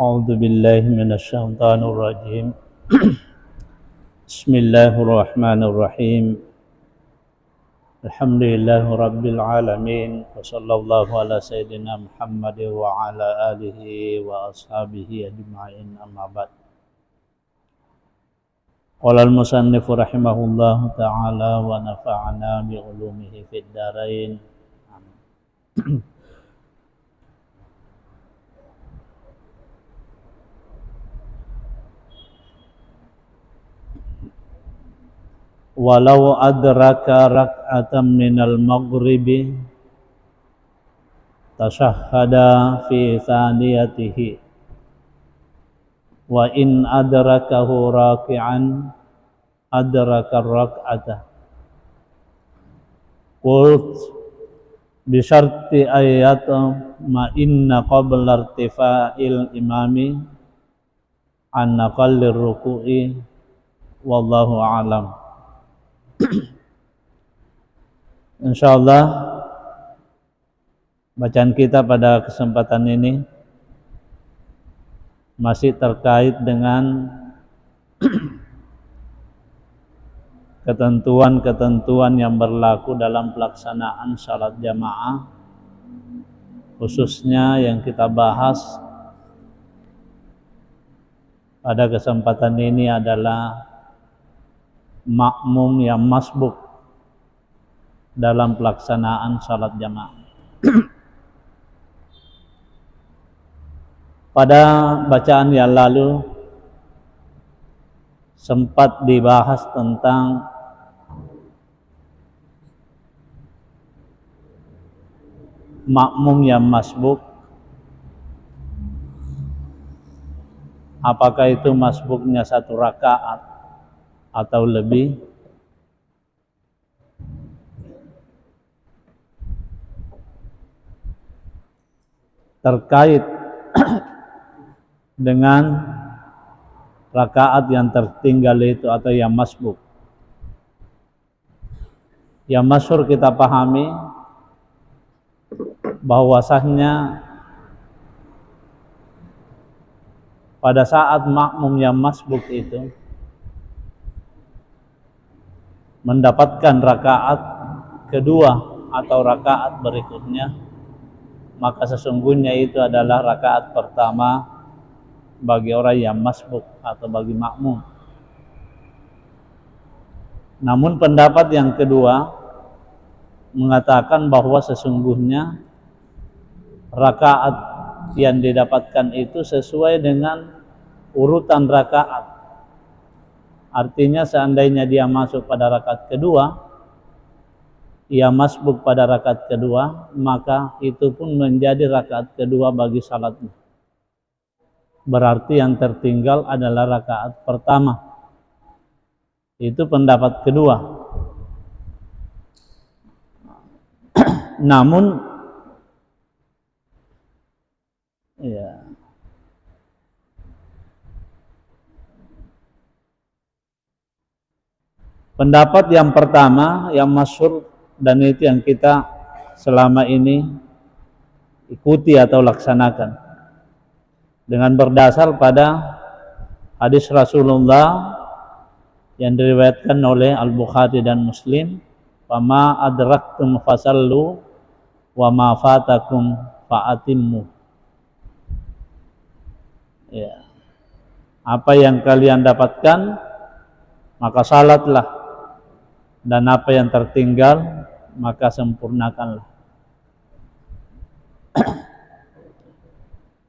أعوذ بالله من الشيطان الرجيم بسم الله الرحمن الرحيم الحمد لله رب العالمين وصلى الله على سيدنا محمد وعلى آله وأصحابه أجمعين أما بعد قال المصنف رحمه الله تعالى ونفعنا بعلومه في الدارين walau adraka rak'atan minal maghribi tashahhada fi thaniyatihi wa in adrakahu raki'an adraka rak'ata qult bisyarti ayat ma inna qabla irtifa'il imami an naqallir ruku'i wallahu a'lam. Insyaallah bacaan kita pada kesempatan ini masih terkait dengan ketentuan-ketentuan yang berlaku dalam pelaksanaan salat jamaah, khususnya yang kita bahas pada kesempatan ini adalah makmum yang masbuk dalam pelaksanaan salat jamaah. Pada bacaan yang lalu sempat dibahas tentang makmum yang masbuk. Apakah itu masbuknya 1 rakaat atau lebih? Terkait dengan rakaat yang tertinggal itu atau yang masbuk. Yang masyhur kita pahami bahwasanya pada saat makmum yang masbuk itu mendapatkan rakaat kedua atau rakaat berikutnya, maka sesungguhnya itu adalah rakaat pertama bagi orang yang masbuk atau bagi makmum. Namun pendapat yang kedua mengatakan bahwa sesungguhnya rakaat yang didapatkan itu sesuai dengan urutan rakaat. Artinya seandainya dia masuk pada rakaat kedua, ia masbuk pada rakaat kedua, maka itu pun menjadi rakaat kedua bagi salatnya. Berarti yang tertinggal adalah rakaat pertama. Itu pendapat kedua. Namun ya, pendapat yang pertama yang masyhur dan itu yang kita selama ini ikuti atau laksanakan dengan berdasar pada hadis Rasulullah yang diriwayatkan oleh Al-Bukhari dan Muslim, "Fama adraktum fasallu wa ma fatakum fa'atimmu." Ya. Apa yang kalian dapatkan maka salatlah, dan apa yang tertinggal maka sempurnakanlah.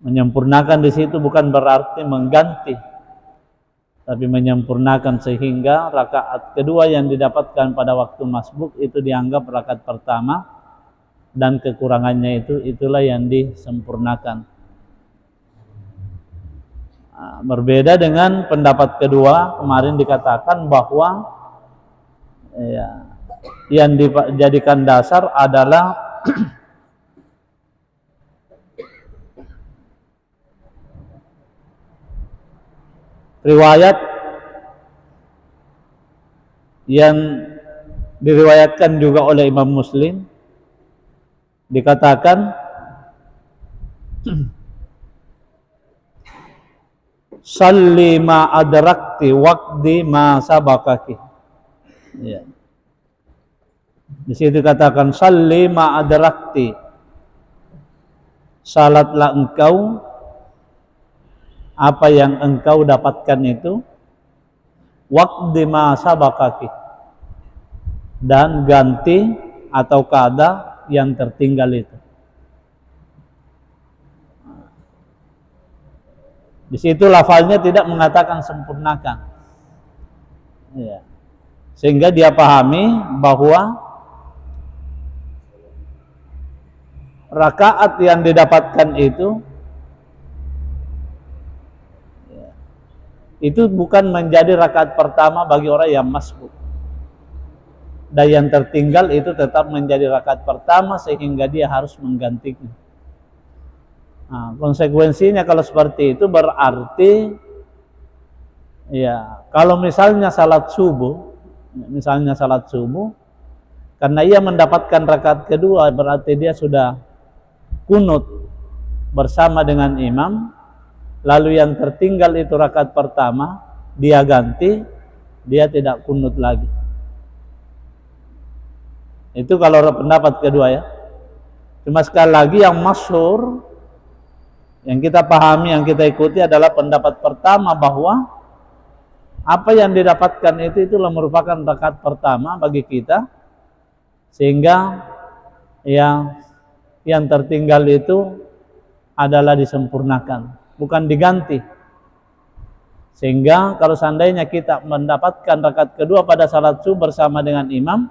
Menyempurnakan di situ bukan berarti mengganti, tapi menyempurnakan sehingga rakaat kedua yang didapatkan pada waktu masbuk itu dianggap rakaat pertama dan kekurangannya itulah yang disempurnakan. Berbeda dengan pendapat kedua, kemarin dikatakan bahwa ya, yang dijadikan dasar adalah riwayat yang diriwayatkan juga oleh Imam Muslim, dikatakan Salli ma adrakti waqdi ma sabakaki. Ya. Di situ katakan salli ma adrakti. Salatlah engkau apa yang engkau dapatkan itu, waqdi ma sabakaki, dan ganti atau qada yang tertinggal itu. Di situ lafalnya tidak mengatakan sempurnakan, ya. Sehingga dia pahami bahwa rakaat yang didapatkan itu bukan menjadi rakaat pertama bagi orang yang masbuk, dan yang tertinggal itu tetap menjadi rakaat pertama sehingga dia harus menggantinya. Nah, konsekuensinya kalau seperti itu berarti ya, kalau misalnya salat subuh karena ia mendapatkan rakaat kedua berarti dia sudah kunut bersama dengan imam, lalu yang tertinggal itu rakaat pertama dia ganti, dia tidak kunut lagi. Itu kalau pendapat kedua ya. Cuma sekali lagi yang masyhur, yang kita pahami, yang kita ikuti adalah pendapat pertama, bahwa apa yang didapatkan itu itulah merupakan rakaat pertama bagi kita, sehingga yang tertinggal itu adalah disempurnakan, bukan diganti. Sehingga kalau seandainya kita mendapatkan rakaat kedua pada salat subuh bersama dengan imam,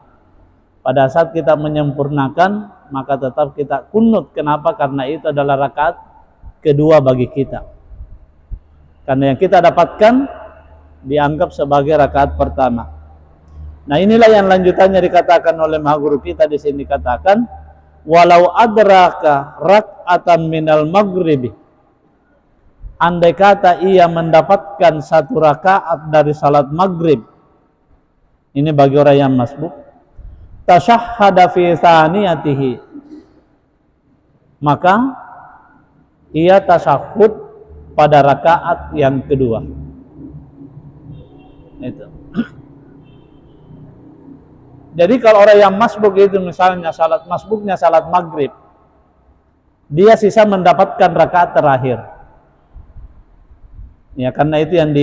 pada saat kita menyempurnakan maka tetap kita kunut. Kenapa? Karena itu adalah rakaat kedua bagi kita, karena yang kita dapatkan dianggap sebagai rakaat pertama. Nah, inilah yang lanjutannya dikatakan oleh maha guru kita di sini, katakan walau adraka rak'atan minal maghribi, andai kata ia mendapatkan satu rakaat dari salat maghrib, ini bagi orang yang masbuk, tasyahhada fi tsaniyatihi, maka ia tasyahud pada rakaat yang kedua. Itu. Jadi kalau orang yang masbuk itu misalnya masbuknya salat maghrib, dia sisa mendapatkan rakaat terakhir. Ya, karena itu yang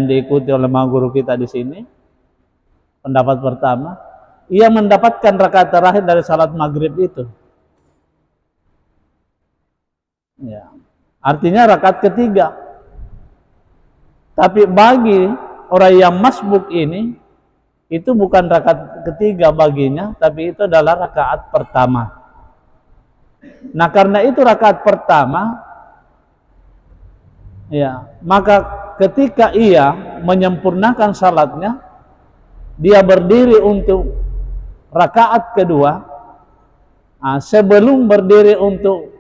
diikuti oleh maha guru kita di sini. Pendapat pertama, ia mendapatkan rakaat terakhir dari salat maghrib itu. Ya, artinya rakaat ketiga. Tapi bagi orang yang masbuk ini, itu bukan rakaat ketiga baginya, tapi itu adalah rakaat pertama. Nah, karena itu rakaat pertama, ya, maka ketika ia menyempurnakan salatnya, dia berdiri untuk rakaat kedua. Nah, sebelum berdiri untuk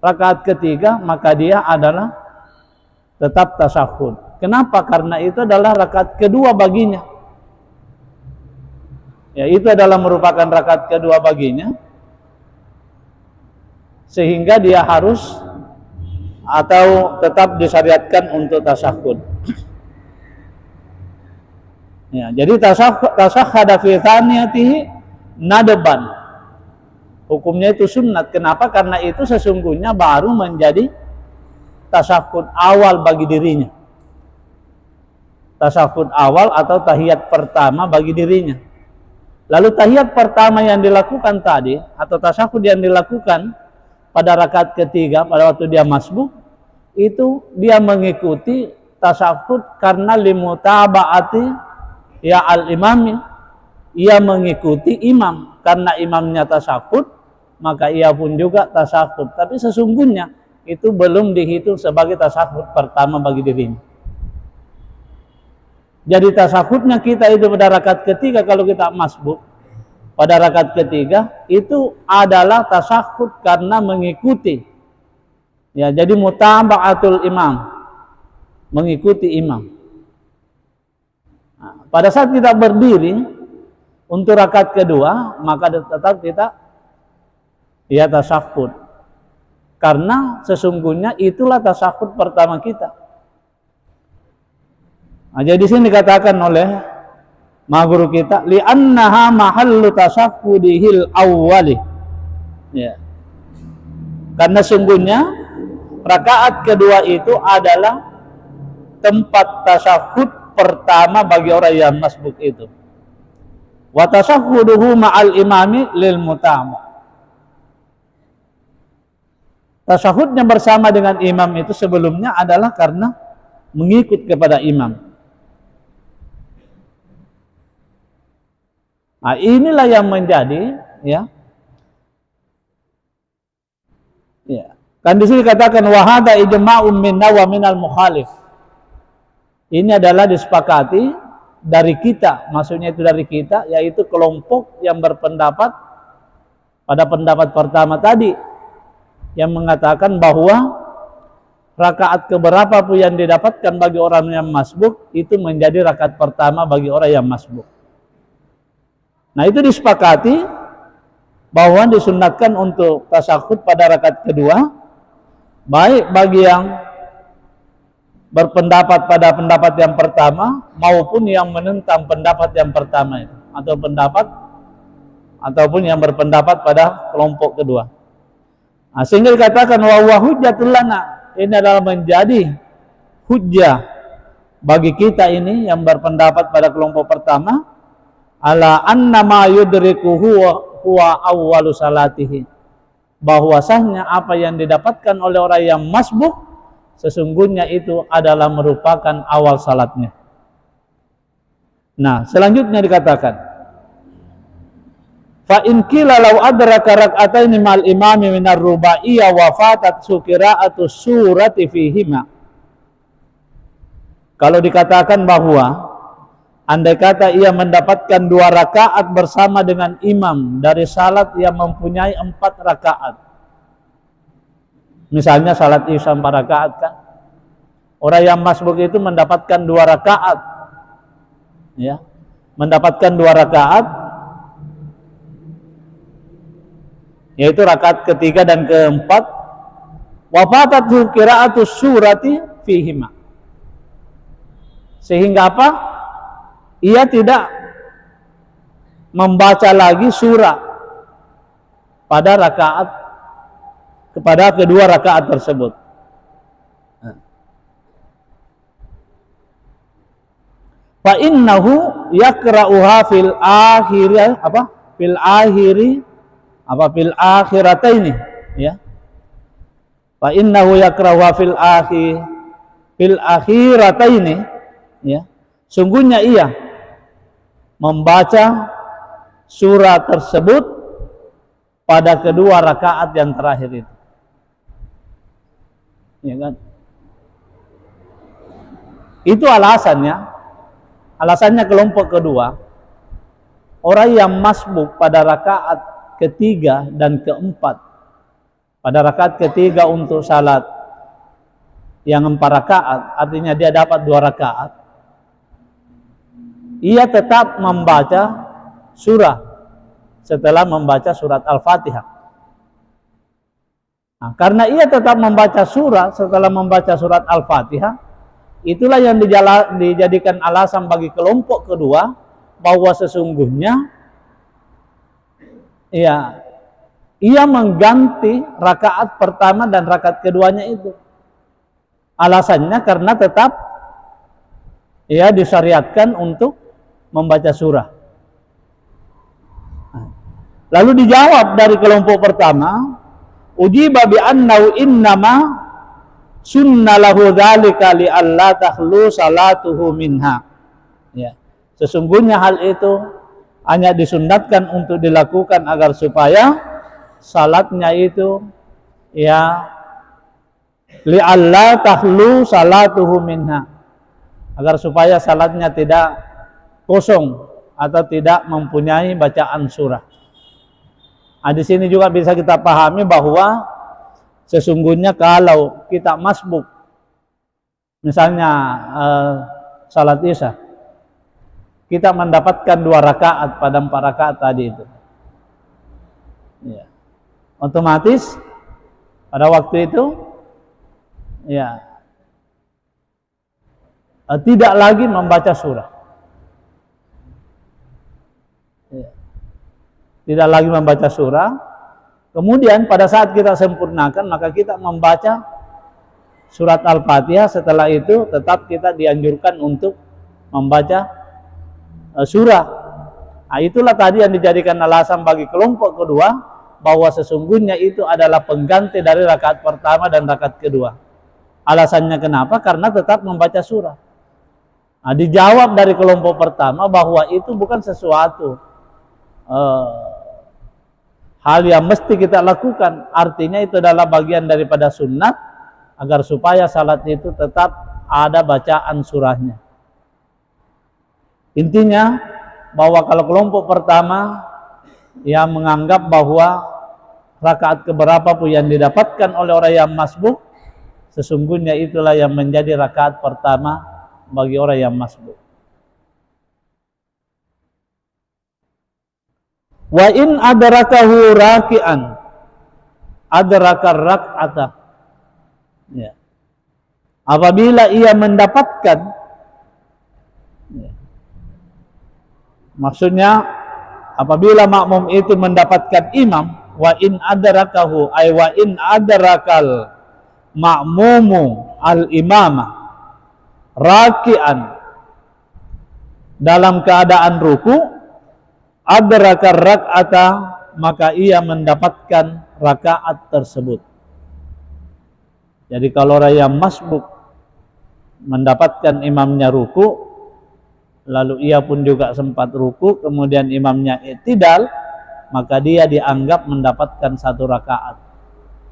rakaat ketiga, maka dia adalah tetap tasyahud. Kenapa? Karena itu adalah rakaat kedua baginya. Ya, itu adalah merupakan rakaat kedua baginya, sehingga dia harus atau tetap disyariatkan untuk tasyahud. Ya, jadi tasyahhada fi tsaniyatihi nadban. Hukumnya itu sunnat. Kenapa? Karena itu sesungguhnya baru menjadi tasyahud awal bagi dirinya. Tasyahud awal atau tahiyat pertama bagi dirinya. Lalu tahiyat pertama yang dilakukan tadi, atau tasyahud yang dilakukan pada rakaat ketiga pada waktu dia masbuk, itu dia mengikuti tasyahud karena limutaba'ati ya al-imami, ia mengikuti imam. Karena imamnya tasyahud, maka ia pun juga tasyahud. Tapi sesungguhnya itu belum dihitung sebagai tasyahud pertama bagi dirinya. Jadi tasyahudnya kita itu pada rakaat ketiga, kalau kita masbuk pada rakaat ketiga, itu adalah tasyahud karena mengikuti. Ya, jadi mutaba'atul imam, mengikuti imam. Nah, pada saat kita berdiri untuk rakaat kedua, maka tetap kita tasyahud. Karena sesungguhnya itulah tasyahud pertama kita. Nah, jadi di sini dikatakan oleh guru kita, li'annaha mahallu tasyahhudihil awwali. Ya. Karena sungguhnya rakaat kedua itu adalah tempat tasyahud pertama bagi orang yang masbuk itu. Wa tasyahhuduhu ma'al imami lil mutam'. Tasyahudnya bersama dengan imam itu sebelumnya adalah karena mengikut kepada imam. Nah, inilah yang menjadi ya. Kan di sini katakan wa hadza ijma'un minna wa minal mukhalif. Ini adalah disepakati dari kita, maksudnya itu dari kita, yaitu kelompok yang berpendapat pada pendapat pertama tadi, yang mengatakan bahwa rakaat keberapa pun yang didapatkan bagi orang yang masbuk itu menjadi rakaat pertama bagi orang yang masbuk. Nah, itu disepakati bahwa disunatkan untuk tasyahud pada rakaat kedua, baik bagi yang berpendapat pada pendapat yang pertama maupun yang menentang pendapat yang pertama itu, atau pendapat ataupun yang berpendapat pada kelompok kedua. Nah, sehingga dikatakan wa hujjatul lana, ini adalah menjadi hujjah bagi kita ini yang berpendapat pada kelompok pertama, ala anna ma yudrikuhu huwa awwalu salatihi, bahwasanya apa yang didapatkan oleh orang yang masbuk sesungguhnya itu adalah merupakan awal salatnya. Nah, selanjutnya dikatakan fa in qila law adraka rak'ataini mal imami minar rubaiyah wa fatat qira'atu surati fihima. Kalau dikatakan bahwa andai kata ia mendapatkan 2 rakaat bersama dengan imam dari salat yang mempunyai 4 rakaat. Misalnya salat isya 4 rakaat kan. Orang yang masbuk itu mendapatkan 2 rakaat. Ya. Mendapatkan 2 rakaat, yaitu rakaat ketiga dan keempat. Wa fatatu qira'atu surati fihima. Sehingga apa? Ia tidak membaca lagi surah pada rakaat kepada kedua rakaat tersebut. Fa innahu yaqra'uha fil akhiri fil akhirataini, ya. Fa innahu yaqra'uha fil akhirataini, ya. Sungguhnya ia membaca surah tersebut pada kedua rakaat yang terakhir itu. Ya kan? Itu alasannya. Alasannya kelompok kedua, orang yang masbuk pada rakaat ketiga dan keempat. Pada rakaat ketiga untuk salat yang 4 rakaat, artinya dia dapat 2 rakaat. Ia tetap membaca surah setelah membaca surat Al-Fatihah. Nah, karena ia tetap membaca surah setelah membaca surat Al-Fatihah, itulah yang dijadikan alasan bagi kelompok kedua bahwa sesungguhnya ya, ia mengganti rakaat pertama dan rakaat keduanya itu. Alasannya karena tetap ia disyariatkan untuk membaca surah. Lalu dijawab dari kelompok pertama, ujiba bi annahu innama sunnalahu dzalika li alla takhlu salatuhu minha. Ya. Sesungguhnya hal itu hanya disunatkan untuk dilakukan agar supaya salatnya itu ya li alla takhlu salatuhu minha, agar supaya salatnya tidak kosong atau tidak mempunyai bacaan surah. Nah, di sini juga bisa kita pahami bahwa sesungguhnya kalau kita masbuk, misalnya salat isya, kita mendapatkan 2 rakaat pada 4 rakaat tadi itu, ya, otomatis pada waktu itu ya tidak lagi membaca surah. Ya. Tidak lagi membaca surah. Kemudian pada saat kita sempurnakan, maka kita membaca surat Al-Fatihah. Setelah itu tetap kita dianjurkan untuk membaca surah. Nah, itulah tadi yang dijadikan alasan bagi kelompok kedua, bahwa sesungguhnya itu adalah pengganti dari rakaat pertama dan rakaat kedua. Alasannya kenapa? Karena tetap membaca surah. Nah, dijawab dari kelompok pertama bahwa itu bukan sesuatu hal yang mesti kita lakukan. Artinya itu adalah bagian daripada sunnat, agar supaya salat itu tetap ada bacaan surahnya. Intinya bahwa kalau kelompok pertama yang menganggap bahwa rakaat keberapa pun yang didapatkan oleh orang yang masbuk, sesungguhnya itulah yang menjadi rakaat pertama bagi orang yang masbuk. Wa in adrakahu raki'an adraka rak'ata. Ya. Apabila ia mendapatkan, ya. Maksudnya apabila makmum itu mendapatkan imam, wa in adrakahu ay wa in adrakal makmumu al imama raki'an, dalam keadaan ruku, adraka rak'ata, maka ia mendapatkan rakaat tersebut. Jadi kalau orang yang masbuk mendapatkan imamnya ruku, lalu ia pun juga sempat ruku, kemudian imamnya i'tidal, maka dia dianggap mendapatkan satu rakaat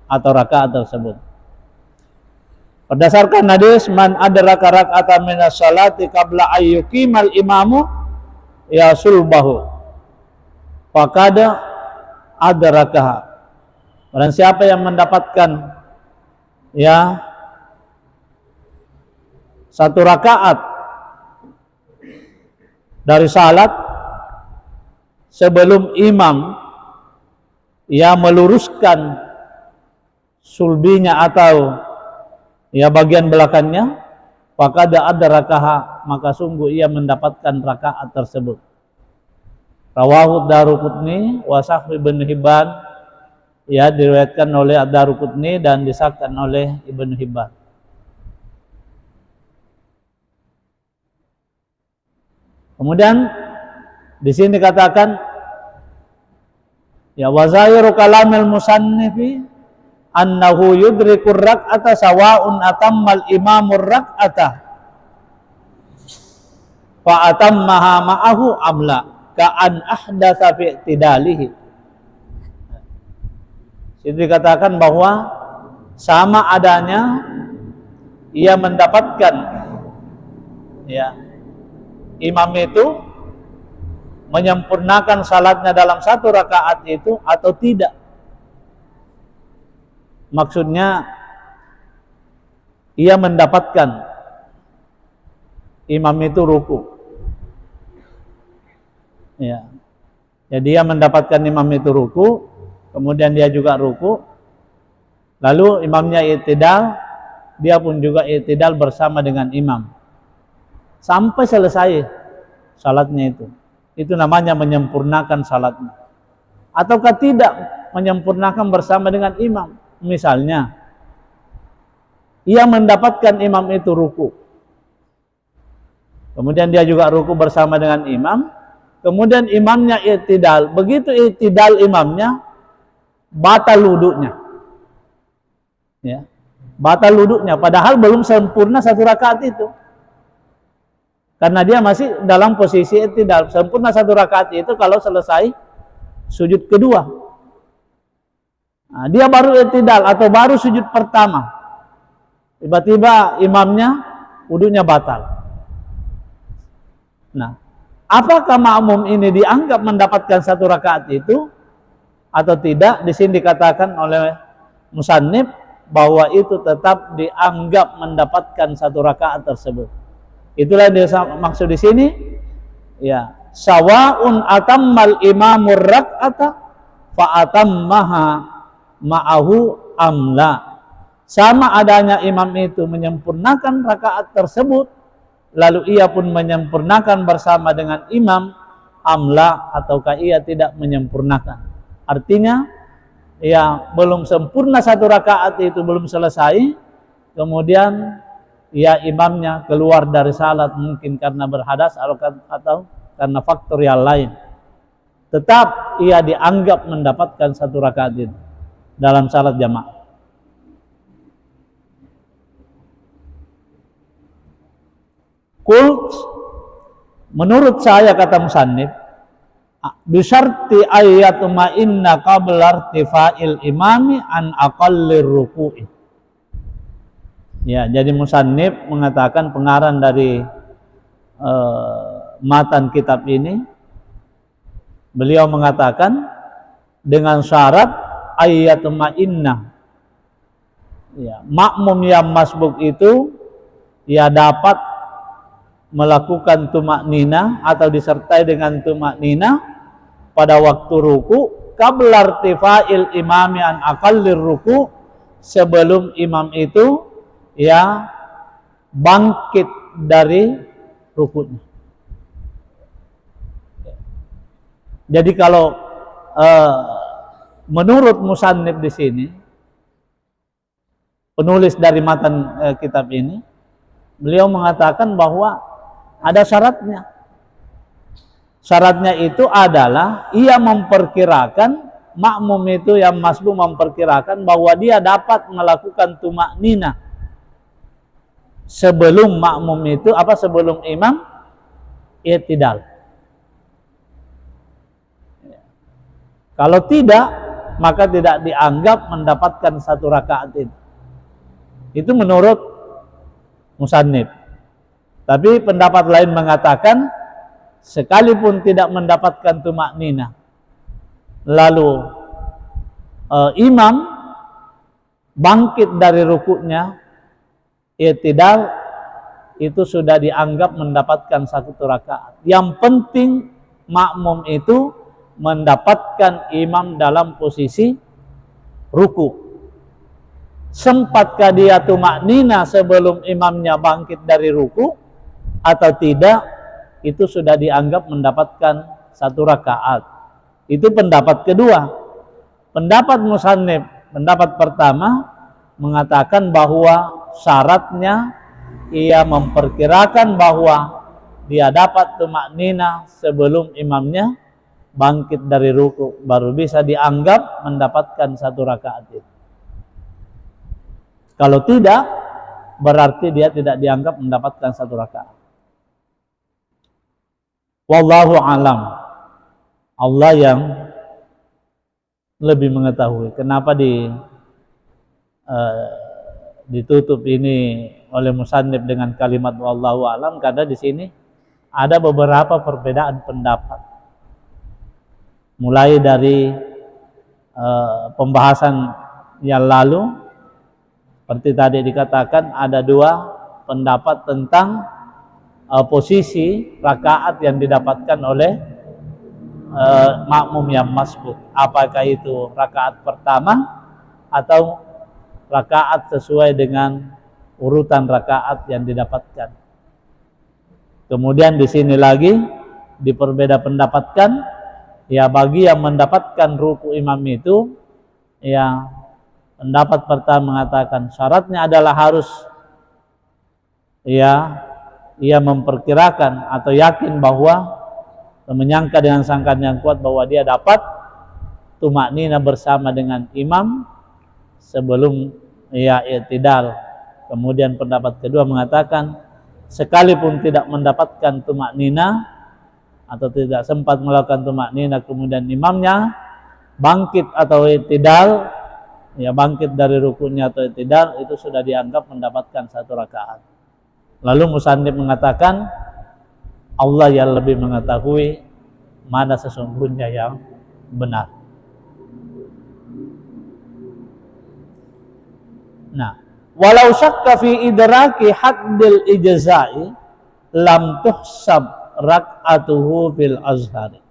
atau rakaat tersebut. Berdasarkan hadis, man adraka rak'atan minas salati qabla ayyuqimal imamu yasulbahu faqad adrakaha. Dan siapa yang mendapatkan ya satu rakaat dari salat sebelum imam ia meluruskan sulbinya atau ya bagian belakangnya, faqad adrakaha, maka sungguh ia mendapatkan rakaat tersebut. Rawahu Daruqutni wa Sahih Ibnu Hibban, ya diriwayatkan oleh Ad-Daruqutni dan disahkan oleh Ibnu Hibban. Kemudian di sini dikatakan ya wa zahiru kalamil musannifi annahu yudrikur rak'ata sawa'un atammal imamur rak'ata fa atammaha ma'ahu amla ka'an ahdatsa fi i'tidalihi. Jadi dikatakan bahwa sama adanya ia mendapatkan ya imam itu menyempurnakan salatnya dalam satu rakaat itu atau tidak. Maksudnya ia mendapatkan imam itu ruku. Ya. Jadi dia mendapatkan imam itu ruku, kemudian dia juga ruku. Lalu imamnya i'tidal, dia pun juga i'tidal bersama dengan imam. Sampai selesai salatnya itu. Itu namanya menyempurnakan salatnya. Ataukah tidak menyempurnakan bersama dengan imam? Misalnya ia mendapatkan imam itu ruku, kemudian dia juga ruku bersama dengan imam, kemudian imamnya i'tidal. Begitu i'tidal imamnya, batal wuduknya, ya, batal wuduknya, padahal belum sempurna satu rakaat itu, karena dia masih dalam posisi i'tidal. Sempurna satu rakaat itu kalau selesai sujud kedua. Nah, dia baru i'tidal atau baru sujud pertama, tiba-tiba imamnya wudhunya batal. Nah, apakah makmum ini dianggap mendapatkan satu rakaat itu atau tidak? Di sini dikatakan oleh musannif bahwa itu tetap dianggap mendapatkan satu rakaat tersebut. Itulah yang maksud di sini, ya, sawa'un atammal imamur rak'ata fa atammaha ma'ahu amla, sama adanya imam itu menyempurnakan rakaat tersebut lalu ia pun menyempurnakan bersama dengan imam, amla, ataukah ia tidak menyempurnakan. Artinya ya belum sempurna satu rakaat itu belum selesai, kemudian ya imamnya keluar dari salat mungkin karena berhadas atau karena faktor yang lain, tetap ia dianggap mendapatkan satu rakaat itu dalam salat jamaah. Qult, menurut saya kata musannif, bisyarti ayyatuma inna qabla irtifa'il imami an aqallir ruku'i. Ya, jadi musannif mengatakan pengarang dari matan kitab ini, beliau mengatakan dengan syarat ayyatuma inna, ya, makmum yang masbuk itu ya dapat melakukan tumak nina atau disertai dengan tumak nina pada waktu ruku qabla irtifa'il imami an aqallir ruku, sebelum imam itu ya bangkit dari rukunya. Jadi kalau menurut musannif di sini, penulis dari matan kitab ini, beliau mengatakan bahwa ada syaratnya. Syaratnya itu adalah ia memperkirakan, makmum itu yang masbuk memperkirakan bahwa dia dapat melakukan tumak nina sebelum makmum itu sebelum imam i'tidal. Kalau tidak, maka tidak dianggap mendapatkan satu rakaat itu. Itu menurut musannif. Tapi pendapat lain mengatakan sekalipun tidak mendapatkan tumak nina, lalu imam bangkit dari rukuknya, i'tidal, itu sudah dianggap mendapatkan satu rakaat. Yang penting makmum itu mendapatkan imam dalam posisi ruku. Sempatkah dia tumak nina sebelum imamnya bangkit dari ruku atau tidak, itu sudah dianggap mendapatkan satu rakaat. Itu pendapat kedua. Pendapat musannif, pendapat pertama mengatakan bahwa syaratnya ia memperkirakan bahwa dia dapat tumak nina sebelum imamnya bangkit dari ruku, baru bisa dianggap mendapatkan satu rakaat itu. Kalau tidak, berarti dia tidak dianggap mendapatkan satu rakaat. Wallahu alam. Allah yang lebih mengetahui. Kenapa ditutup ini oleh musannif dengan kalimat wallahu alam? Karena di sini ada beberapa perbedaan pendapat. Mulai dari pembahasan yang lalu, seperti tadi dikatakan ada dua pendapat tentang posisi rakaat yang didapatkan oleh makmum yang masbuk. Apakah itu rakaat pertama atau rakaat sesuai dengan urutan rakaat yang didapatkan. Kemudian di sini lagi diperbeda pendapatkan, ya bagi yang mendapatkan ruku imam itu, ya pendapat pertama mengatakan syaratnya adalah harus ya ia memperkirakan atau yakin bahwa, menyangka dengan sangkaan yang kuat bahwa dia dapat tumak nina bersama dengan imam sebelum ia i'tidal. Kemudian pendapat kedua mengatakan sekalipun tidak mendapatkan tumak nina atau tidak sempat melakukan tumak nina, kemudian imamnya bangkit atau i'tidal, ya bangkit dari rukunya atau i'tidal, itu sudah dianggap mendapatkan satu rakaat. Lalu musannif mengatakan Allah yang lebih mengetahui mana sesungguhnya yang benar. Nah, walau syakka fi idraki haddil ijza'i lam tuhsab rak'atuhu fil azhari.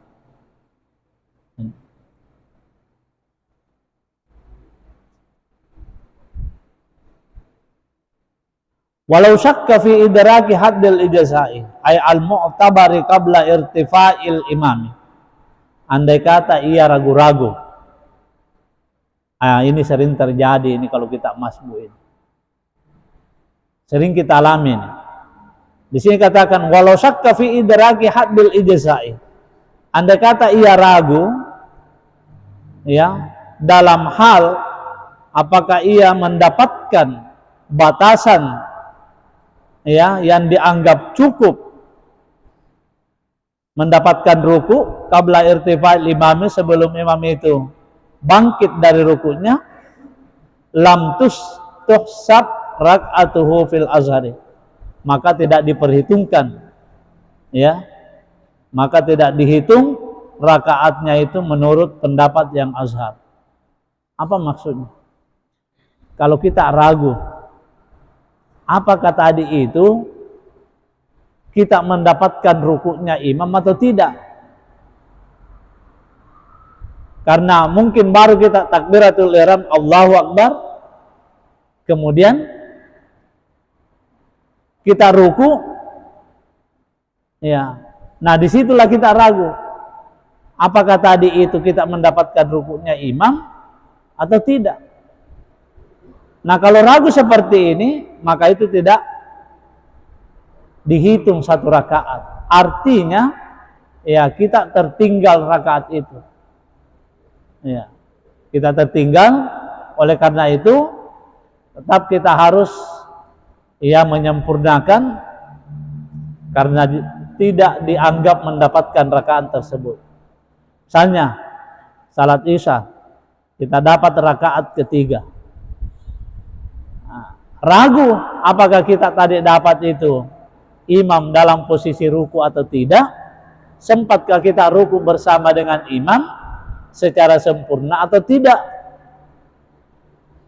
Walau syakka fi idraki haddil ijazai ay al-mu'tabari qabla irtifa'il imami. Andai kata ia ragu-ragu. Ini sering terjadi ini kalau kita masbuk ini. Sering kita alami ini. Di sini katakan walau syakka fi idraki haddil ijazai. Andai kata ia ragu ya dalam hal apakah ia mendapatkan batasan ya yang dianggap cukup mendapatkan ruku qabla irtifa'il imami, sebelum imam itu bangkit dari rukunya, lam tuhsab rak'atuhu fil azhari, maka tidak diperhitungkan ya, maka tidak dihitung rakaatnya itu menurut pendapat yang azhar. Apa maksudnya? Kalau kita ragu apakah tadi itu kita mendapatkan rukuknya imam atau tidak, karena mungkin baru kita takbiratul ihram Allahu Akbar, kemudian kita ruku ya, nah disitulah kita ragu apakah tadi itu kita mendapatkan rukuknya imam atau tidak. Nah kalau ragu seperti ini, maka itu tidak dihitung satu rakaat. Artinya ya kita tertinggal rakaat itu. Ya, kita tertinggal. Oleh karena itu tetap kita harus ya menyempurnakan, karena tidak dianggap mendapatkan rakaat tersebut. Misalnya salat Isya kita dapat rakaat ketiga. Ragu apakah kita tadi dapat itu imam dalam posisi ruku atau tidak, sempatkah kita ruku bersama dengan imam secara sempurna atau tidak.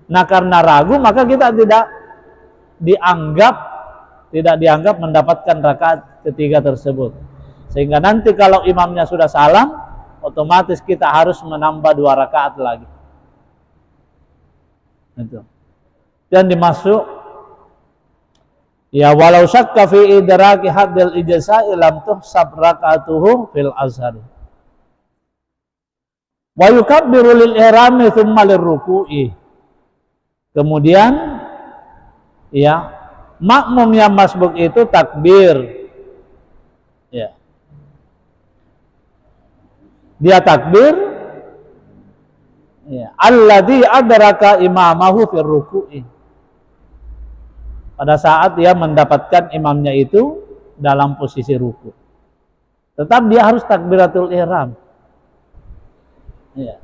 Nah karena ragu maka kita tidak dianggap mendapatkan rakaat ketiga tersebut, sehingga nanti kalau imamnya sudah salam otomatis kita harus menambah 2 rakaat lagi. Itu dan dimasuk ya walau syakka fi idraki haddil ijazai lam tuhsab raka'atuhu fil azhar wa yukabbiru lil ihrami thumma lirruku'i. Kemudian ya makmum yang masbuk itu takbir ya, dia takbir ya alladzi adraka imamahu fir ruku'i, pada saat dia mendapatkan imamnya itu dalam posisi ruku. Tetap dia harus takbiratul ihram. Ya.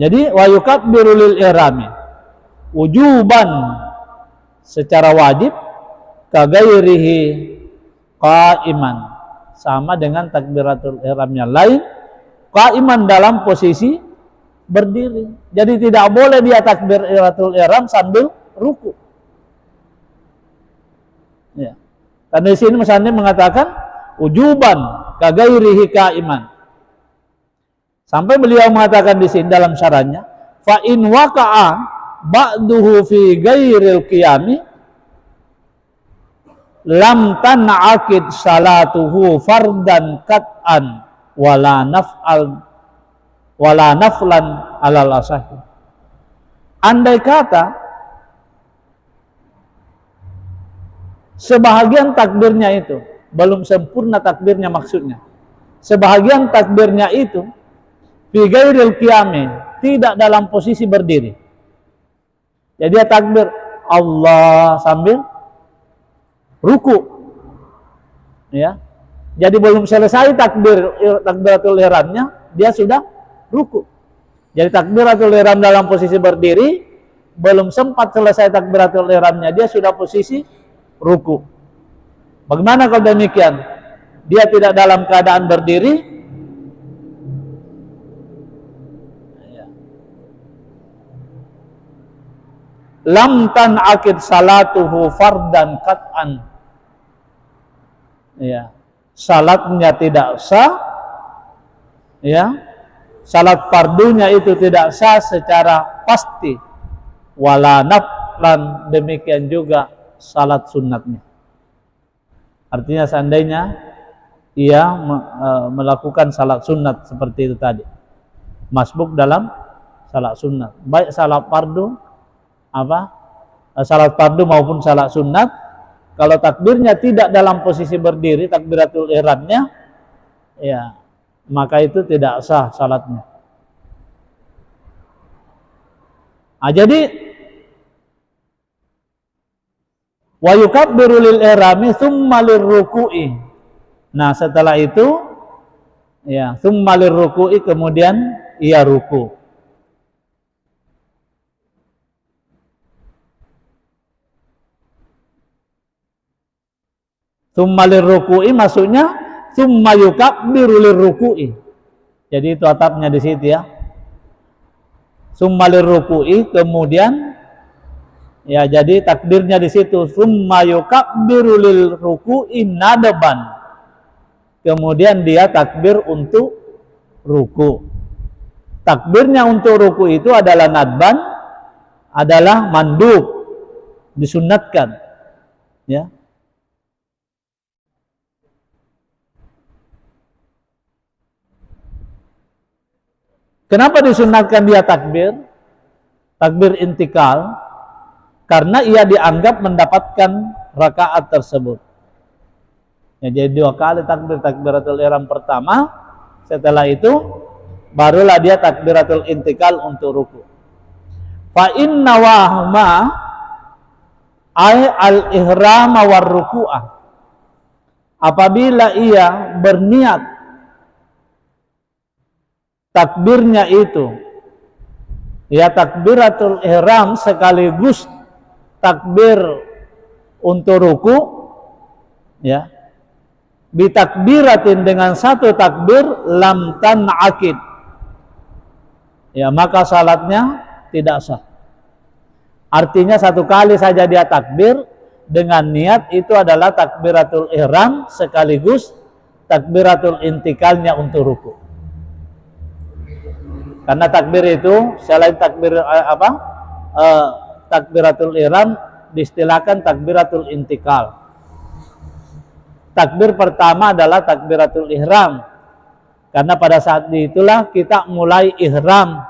Jadi wa yukabbiru lil ihrami wujuban, secara wajib, kagairihi qaiman, sama dengan takbiratul ihram yang lain, qaiman dalam posisi berdiri. Jadi tidak boleh dia takbiratul ihram sambil ruku. Ya. Karena di sini misalnya mengatakan ujuban kagairihi qaiman. Sampai beliau mengatakan di sini dalam syaratnya, fa in waqa'a ba'duhu fi ghairil qiyami lam tan'aqid salatuhu fardan qat'an wala naflan alal asahi. Andai kata sebahagian takbirnya itu belum sempurna takbirnya, maksudnya sebahagian takbirnya itu fi ghairil qiyami, tidak dalam posisi berdiri. Jadi dia takbir Allah sambil ruku ya, jadi belum selesai takbiratul ihramnya dia sudah ruku. Jadi takbiratul ihram dalam posisi berdiri, belum sempat selesai takbiratul ihramnya dia sudah posisi ruku. Bagaimana kalau demikian? Dia tidak dalam keadaan berdiri, lam tan'aqid salatuhu fardan qat'an. Ya, salatnya tidak sah. Ya, salat fardunya itu tidak sah secara pasti. Wala naflan, demikian juga salat sunnatnya. Artinya seandainya ia melakukan salat sunnat seperti itu tadi, masbuk dalam salat sunnat, baik salat fardu salat fardu maupun salat sunnat, kalau takbirnya tidak dalam posisi berdiri, takbiratul ihramnya, ya maka itu tidak sah salatnya. Jadi wa yukabbiru lil ihrami tsumma lirruku'i. Nah, setelah itu ya tsumma lirruku'i, kemudian ia ruku. Tsumma lirruku'i maksudnya tsumma yukabbiru lirruku'i. Jadi itu atapnya di situ ya. Tsumma lirruku'i, kemudian ya jadi takbirnya di situ tsumma yukabbiru lirruku'i nadban. Kemudian dia takbir untuk ruku. Takbirnya untuk ruku itu adalah nadban, adalah mandub, disunnatkan. Ya. Kenapa disunnatkan dia takbir? Takbir intikal, karena ia dianggap mendapatkan rakaat tersebut. Ya, jadi 2 kali takbiratul ihram pertama, setelah itu barulah dia takbiratul intikal untuk ruku. Fa inna wahma ay al-ihram war ruku'ah. Apabila ia berniat takbirnya itu, ya takbiratul ihram sekaligus takbir untuk ruku, ya, bitakbiratin, dengan satu takbir, lam tan'akid, ya maka salatnya tidak sah. Artinya satu kali saja dia takbir dengan niat itu adalah takbiratul ihram sekaligus takbiratul intikalnya untuk ruku. Karena takbir itu selain takbir takbiratul ihram diistilahkan takbiratul intikal. Takbir pertama adalah takbiratul ihram, karena pada saat itulah kita mulai ihram.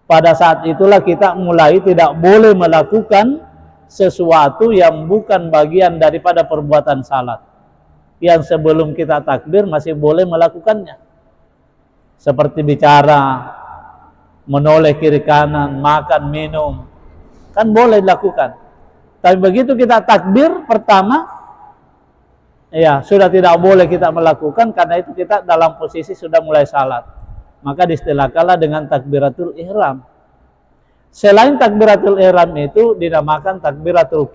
Pada saat itulah kita mulai tidak boleh melakukan sesuatu yang bukan bagian daripada perbuatan salat. Yang sebelum kita takbir masih boleh melakukannya. Seperti bicara, menoleh kiri kanan, makan, minum, kan boleh dilakukan. Tapi begitu kita takbir pertama, ya sudah tidak boleh kita melakukan, karena itu kita dalam posisi sudah mulai salat. Maka diistilahkanlah dengan takbiratul ihram. Selain takbiratul ihram itu dinamakan takbiratul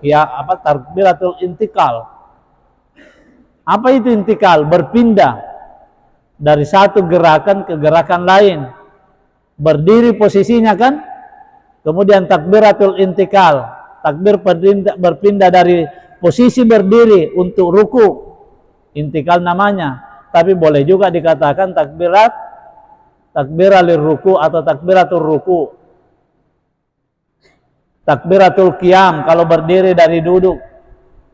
takbiratul intikal. Apa itu intikal? Berpindah dari satu gerakan ke gerakan lain. Berdiri posisinya kan, kemudian takbiratul intikal, takbir berpindah dari posisi berdiri untuk ruku, intikal namanya. Tapi boleh juga dikatakan takbiratul ruku atau takbiratul ruku. Takbiratul qiyam kalau berdiri dari duduk,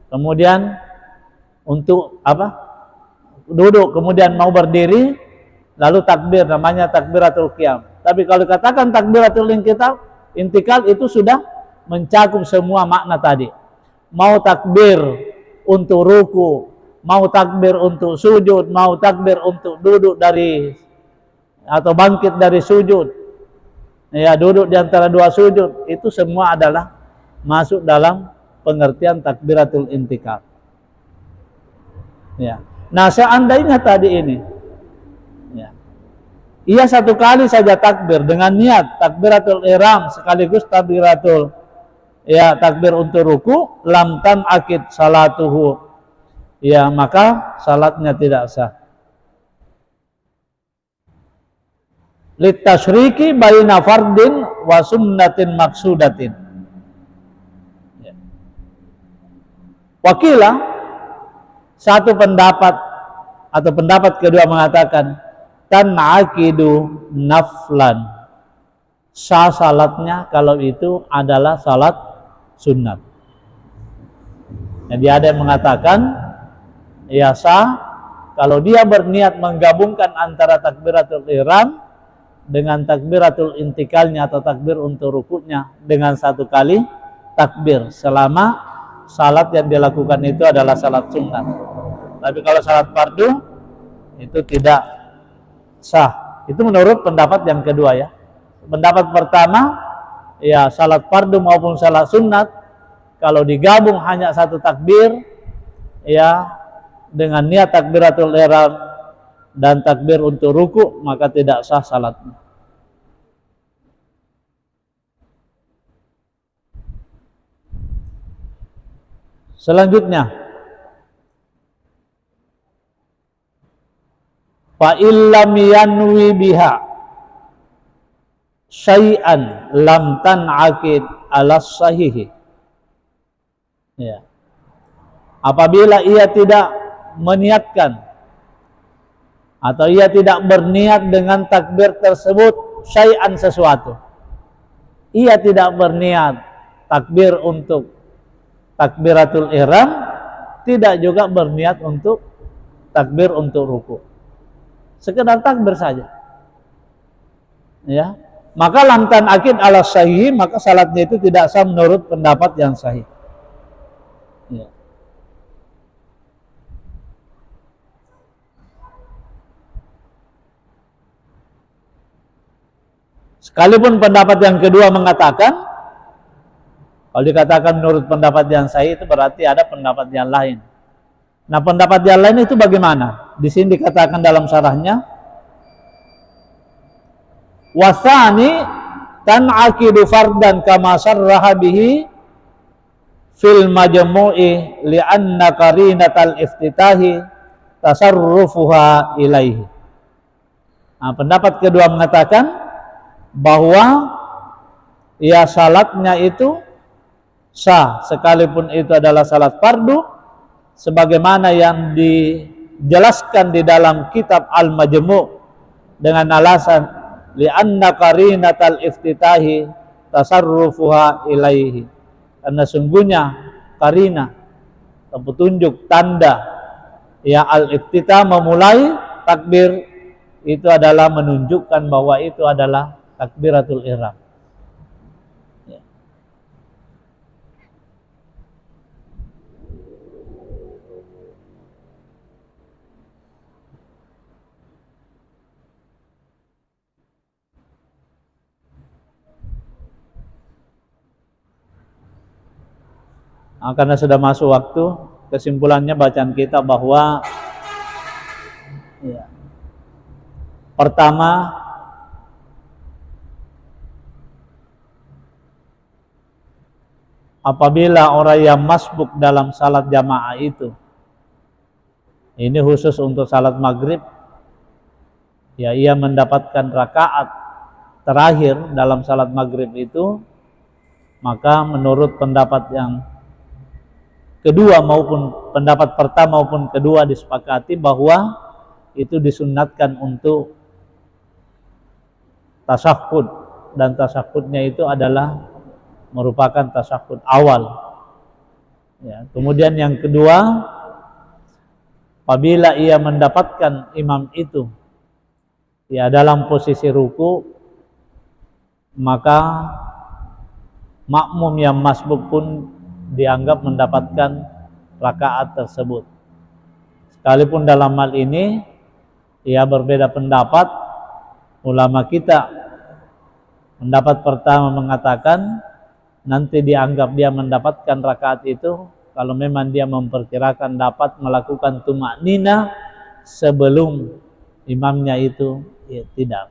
kemudian untuk duduk kemudian mau berdiri lalu takbir, namanya takbiratul qiyam. Tapi kalau dikatakan takbiratul intikal itu sudah mencakup semua makna tadi. Mau takbir untuk ruku, mau takbir untuk sujud, mau takbir untuk duduk dari atau bangkit dari sujud, ya duduk di antara dua sujud, itu semua adalah masuk dalam pengertian takbiratul intikal. Ya. Nah, seandainya tadi ini, ya, ia satu kali saja takbir dengan niat takbiratul ihram sekaligus takbiratul, ya takbir untuk ruku, lam tan'akid salatuhu, ya maka salatnya tidak sah. Litasyriki baina fardin wa sunnatin maksudatin. Wakilah satu pendapat atau pendapat kedua mengatakan tan'akidu naflan, sah salatnya kalau itu adalah salat sunnat. Jadi ada yang mengatakan ya sah kalau dia berniat menggabungkan antara takbiratul ihram dengan takbiratul intikalnya atau takbir untuk rukuknya dengan satu kali takbir, selama salat yang dilakukan itu adalah salat sunnat. Tapi kalau salat fardu itu tidak sah. Itu menurut pendapat yang kedua ya. Pendapat pertama, ya salat fardu maupun salat sunnat kalau digabung hanya satu takbir ya dengan niat takbiratul ihram dan takbir untuk ruku, maka tidak sah salatnya. Selanjutnya, fa illam yanwi biha syai'an lam tan'aqid ala sahihi. Ya. Apabila ia tidak meniatkan atau ia tidak berniat dengan takbir tersebut syai'an sesuatu, ia tidak berniat takbir untuk takbiratul ihram, tidak juga berniat untuk takbir untuk ruku, sekedar takbir saja ya, maka lam tan'aqid ala sahih, maka salatnya itu tidak sah menurut pendapat yang sahih ya. Sekalipun pendapat yang kedua mengatakan, kalau dikatakan menurut pendapat yang sahih itu berarti ada pendapat yang lain. Nah, pendapat yang lain itu bagaimana? Di sini dikatakan dalam syarahnya, wasani tan'aqidu fardan kama sarraha bihi fil majmu'i li'anna qarinatal iftitahi tasarrufuha ilaihi. Nah, pendapat kedua mengatakan bahwa ya salatnya itu sah sekalipun itu adalah salat fardu, sebagaimana yang dijelaskan di dalam kitab Al-Majmu' dengan alasan li'anna qarinatal iftitahi tasarrufuha ilaihi, karena sungguhnya qarina atau petunjuk tanda ya al-iftitah memulai takbir itu adalah menunjukkan bahwa itu adalah takbiratul ihram. Ya. Nah, karena sudah masuk waktu, kesimpulannya bacaan kita bahwa ya, pertama, apabila orang yang masbuk dalam salat jamaah itu, ini khusus untuk salat maghrib, ya ia mendapatkan rakaat terakhir dalam salat maghrib itu, maka menurut pendapat yang kedua maupun pendapat pertama maupun kedua disepakati bahwa itu disunnatkan untuk tasyahud, dan tasyahudnya itu adalah merupakan tasyahud awal ya. Kemudian yang kedua, apabila ia mendapatkan imam itu ya dalam posisi ruku, maka makmum yang masbuk pun dianggap mendapatkan rakaat tersebut. Sekalipun dalam hal ini ia berbeda pendapat, ulama kita pendapat pertama mengatakan nanti dianggap dia mendapatkan rakaat itu kalau memang dia memperkirakan dapat melakukan tumakninah sebelum imamnya itu ya, tidak.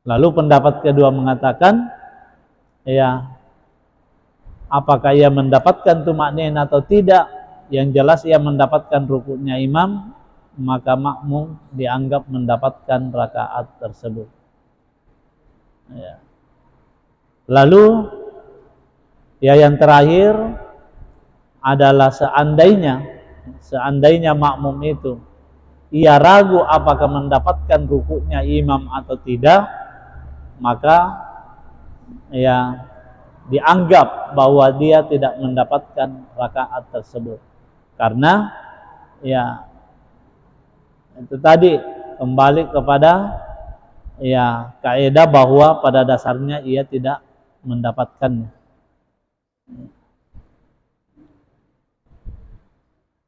Lalu pendapat kedua mengatakan ya apakah ia mendapatkan tumakninah atau tidak, yang jelas ia mendapatkan rukuknya imam, maka makmum dianggap mendapatkan rakaat tersebut ya. Lalu ya yang terakhir adalah seandainya makmum itu ia ragu apakah mendapatkan rukuknya imam atau tidak, maka ya dianggap bahwa dia tidak mendapatkan rakaat tersebut. Karena ya itu tadi kembali kepada ya kaidah bahwa pada dasarnya ia tidak mendapatkannya.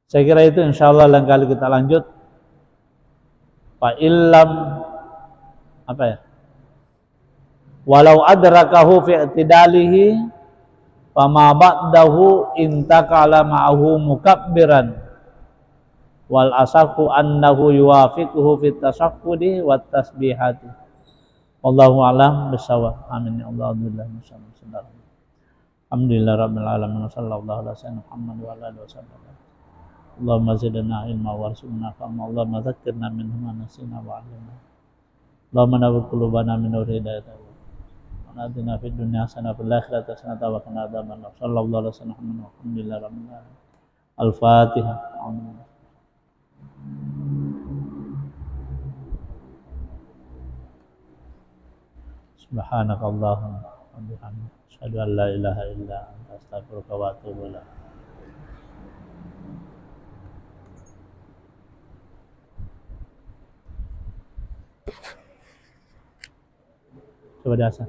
Saya kira itu, insyaallah lain kali kita lanjut. Fa illam apa ya? Walau adrakahu fi i'tidalihi fama ba'dahu intakala ma'ahu mukabbiran wal asahu annahu yuwafiquhu fit tasaqqudi wat tasbihati. Wallahu a'lam bissawab. Amin ya Allah. Alhamdulillah rabbil alamin. Sallallahu alaihi wasallam Muhammad wa ala alihi wasallam. Allahumma zidna ilma warzuqna fahma. Allahumma dzakkirna minhu ma nasina wa 'allimna. Allahumma nawwir qulubana min nur hidayatik. Wa atina fid dunya hasanah wa fil akhirati hasanah wa qina adzabannar. Sallallahu alaihi wasallam Muhammad. Alhamdulillah rabbil alamin. Al-Fatihah. Amin. Subhanakallahumma wa bihamdika asyhadu an la ilaha illa anta astaghfiruka wa atubu ilaik. Coba dasar.